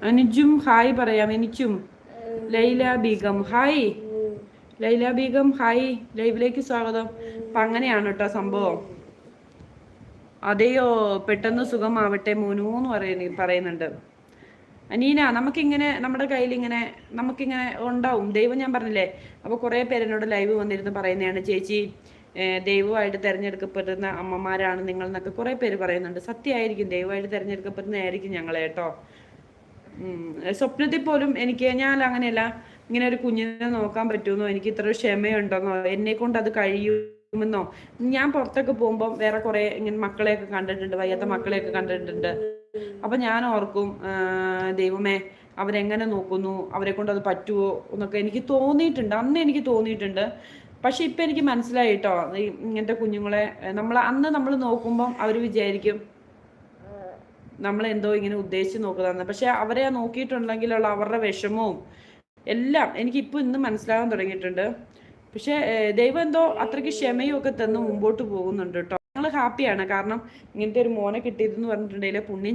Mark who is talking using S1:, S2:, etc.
S1: അനുജും hi പറയാം. എനിക്കും Laila Begum hi. Laila Begum hi, ലൈവിലേക്ക് സ്വാഗതം. അപ്പൊ അങ്ങനെയാണ് കേട്ടോ സംഭവം. അതെയോ, പെട്ടെന്ന് സുഖമാവട്ടെ മോനൂന്ന് പറയുന്നുണ്ട്. അനീന, നമുക്കിങ്ങനെ നമ്മുടെ കയ്യിൽ ഇങ്ങനെ നമുക്കിങ്ങനെ ഉണ്ടാവും ദൈവം. ഞാൻ പറഞ്ഞില്ലേ, അപ്പോൾ കുറേ പേരെന്നോട് ലൈവ് വന്നിരുന്ന് പറയുന്നതാണ്, ചേച്ചി ദൈവമായിട്ട് തിരഞ്ഞെടുക്കപ്പെടുന്ന അമ്മമാരാണ് നിങ്ങൾ എന്നൊക്കെ കുറേ പേര് പറയുന്നുണ്ട്. സത്യമായിരിക്കും, ദൈവമായിട്ട് തിരഞ്ഞെടുക്കപ്പെടുന്നതായിരിക്കും ഞങ്ങളെ കേട്ടോ. സ്വപ്നത്തിൽ പോലും ഞാൻ അങ്ങനെയല്ല, ഇങ്ങനെ ഒരു കുഞ്ഞിനെ നോക്കാൻ പറ്റുമെന്നോ, എനിക്ക് ഇത്ര ക്ഷമയുണ്ടെന്നോ, എന്നെ കൊണ്ട് അത് കഴിയുമെന്നോ. ഞാൻ പുറത്തൊക്കെ പോകുമ്പോൾ വേറെ കുറേ ഇങ്ങനെ മക്കളെയൊക്കെ കണ്ടിട്ടുണ്ട്, വയ്യാത്ത മക്കളെയൊക്കെ കണ്ടിട്ടുണ്ട്. അപ്പൊ ഞാൻ ഓർക്കും, ദൈവമേ അവരെങ്ങനെ നോക്കുന്നു, അവരെ കൊണ്ട് അത് പറ്റുമോ എന്നൊക്കെ എനിക്ക് തോന്നിയിട്ടുണ്ട്, അന്ന് എനിക്ക് തോന്നിയിട്ടുണ്ട്. പക്ഷെ ഇപ്പൊ എനിക്ക് മനസ്സിലായി കേട്ടോ, ഇങ്ങനത്തെ കുഞ്ഞുങ്ങളെ നമ്മൾ നോക്കുമ്പം അവർ വിചാരിക്കും നമ്മളെന്തോ ഇങ്ങനെ ഉദ്ദേശിച്ച് നോക്കുന്നതാണ്. പക്ഷെ അവരെ നോക്കിയിട്ടുണ്ടെങ്കിലുള്ള അവരുടെ വിഷമവും എല്ലാം എനിക്കിപ്പോൾ ഇന്ന് മനസ്സിലാകാൻ തുടങ്ങിയിട്ടുണ്ട്. പക്ഷെ ദൈവം എന്തോ അത്രയ്ക്ക് ക്ഷമയും ഒക്കെ തന്ന് മുമ്പോട്ട് പോകുന്നുണ്ട് കേട്ടോ. ഞങ്ങൾ ഹാപ്പിയാണ്, കാരണം ഇങ്ങനത്തെ ഒരു മോനെ കിട്ടിയതെന്ന് പറഞ്ഞിട്ടുണ്ടെങ്കിൽ പുണ്യം